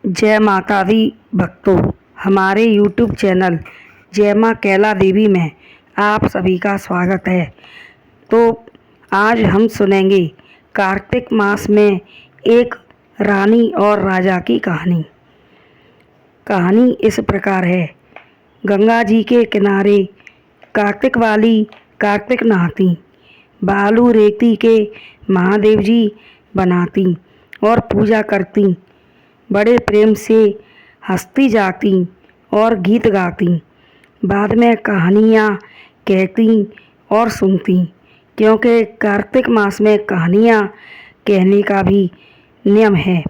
जय माता दी भक्तों, हमारे YouTube चैनल जय माँ कैला देवी में आप सभी का स्वागत है। तो आज हम सुनेंगे कार्तिक मास में एक रानी और राजा की कहानी। कहानी इस प्रकार है। गंगा जी के किनारे कार्तिक वाली कार्तिक नहाती, बालू रेती के महादेव जी बनाती और पूजा करती, बड़े प्रेम से हंसती जाती और गीत गाती, बाद में कहानियाँ कहती और सुनती, क्योंकि कार्तिक मास में कहानियाँ कहने का भी नियम है।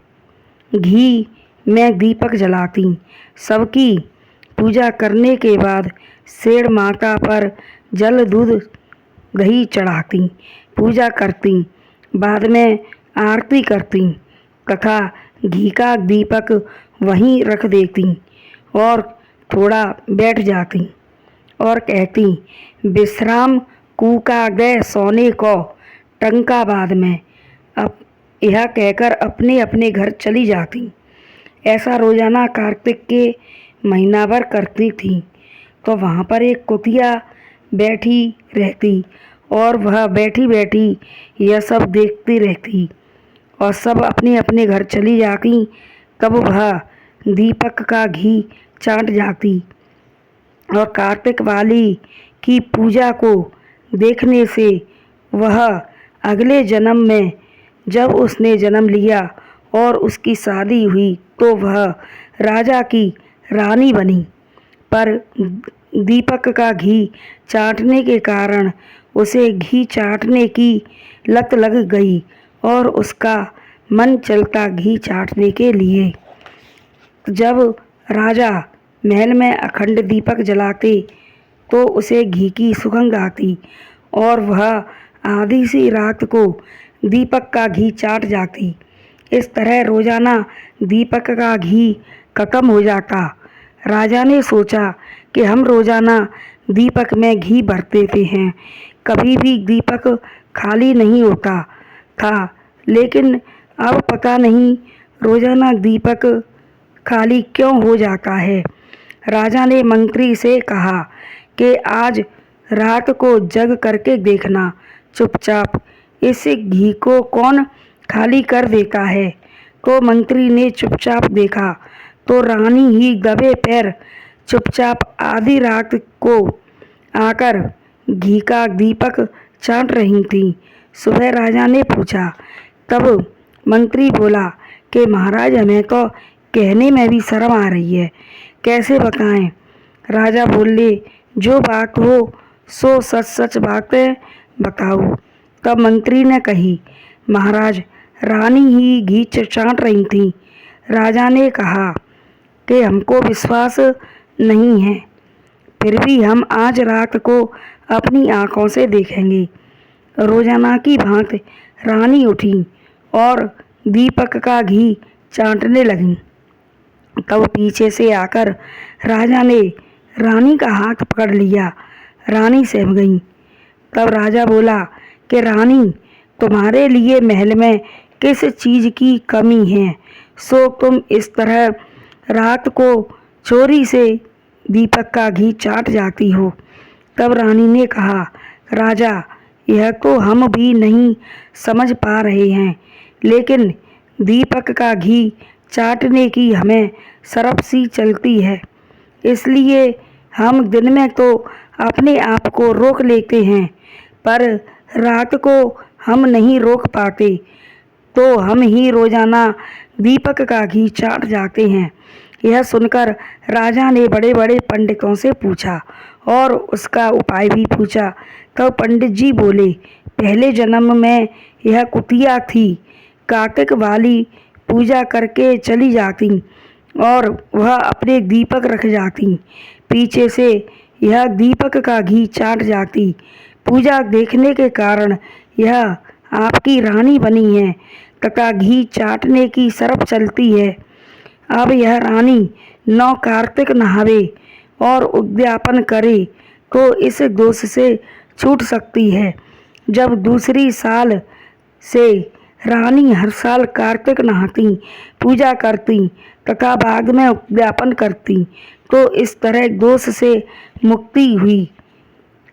घी में दीपक जलाती, सबकी पूजा करने के बाद शेर माता पर जल दूध दही चढ़ाती, पूजा करती, बाद में आरती करती तथा घी का दीपक वहीं रख देती और थोड़ा बैठ जाती और कहती, विश्राम कूका गए सोने को टंका बाद में। अब यह कहकर अपने अपने घर चली जाती। ऐसा रोजाना कार्तिक के महीना भर करती थी। तो वहाँ पर एक कुतिया बैठी रहती और वह बैठी बैठी यह सब देखती रहती और सब अपने अपने घर चली जाती। तब वह दीपक का घी चाट जाती और कार्तिक वाली की पूजा को देखने से वह अगले जन्म में जब उसने जन्म लिया और उसकी शादी हुई तो वह राजा की रानी बनी। पर दीपक का घी चाटने के कारण उसे घी चाटने की लत लग गई और उसका मन चलता घी चाटने के लिए। जब राजा महल में अखंड दीपक जलाते तो उसे घी की सुगंध आती और वह आधी सी रात को दीपक का घी चाट जाती। इस तरह रोजाना दीपक का घी खत्म हो जाता। राजा ने सोचा कि हम रोजाना दीपक में घी भर देते हैं, कभी भी दीपक खाली नहीं होता था, लेकिन अब पता नहीं रोजाना दीपक खाली क्यों हो जाता है। राजा ने मंत्री से कहा कि आज रात को जग करके देखना चुपचाप, इस घी को कौन खाली कर देता है। तो मंत्री ने चुपचाप देखा तो रानी ही दबे पैर चुपचाप आधी रात को आकर घी का दीपक चाट रही थी। सुबह राजा ने पूछा, तब मंत्री बोला कि महाराज हमें तो कहने में भी शर्म आ रही है, कैसे बताएं। राजा बोले, जो बात हो सो सच सच बातें बताओ। तब मंत्री ने कही, महाराज रानी ही घी चाट रही थी। राजा ने कहा कि हमको विश्वास नहीं है, फिर भी हम आज रात को अपनी आँखों से देखेंगे। रोजाना की भांति रानी उठी और दीपक का घी चाटने लगी। तब पीछे से आकर राजा ने रानी का हाथ पकड़ लिया। रानी सहम गई। तब राजा बोला कि रानी, तुम्हारे लिए महल में किस चीज़ की कमी है, सो तुम इस तरह रात को चोरी से दीपक का घी चाट जाती हो। तब रानी ने कहा, राजा यह तो हम भी नहीं समझ पा रहे हैं, लेकिन दीपक का घी चाटने की हमें सरफ सी चलती है, इसलिए हम दिन में तो अपने आप को रोक लेते हैं, पर रात को हम नहीं रोक पाते, तो हम ही रोजाना दीपक का घी चाट जाते हैं। यह सुनकर राजा ने बड़े बड़े पंडितों से पूछा और उसका उपाय भी पूछा। तब पंडित जी बोले, पहले जन्म में यह कुतिया थी, कार्तिक वाली पूजा करके चली जाती और वह अपने दीपक रख जाती, पीछे से यह दीपक का घी चाट जाती। पूजा देखने के कारण यह आपकी रानी बनी है तथा घी चाटने की सरफ चलती है। अब यह रानी 9 कार्तिक नहावे और उद्यापन करे तो इस दोष से छूट सकती है। जब दूसरी साल से रानी हर साल कार्तिक नहाती, पूजा करती तथा बाद में उद्यापन करती, तो इस तरह दोष से मुक्ति हुई।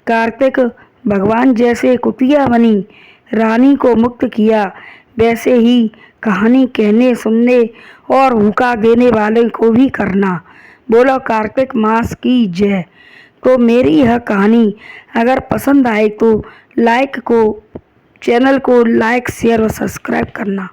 कार्तिक भगवान जैसे कुतिया बनी रानी को मुक्त किया, वैसे ही कहानी कहने, सुनने और हुक्का देने वाले को भी करना। बोलो कार्तिक मास की जय। तो मेरी यह कहानी अगर पसंद आए तो चैनल को लाइक, शेयर और सब्सक्राइब करना।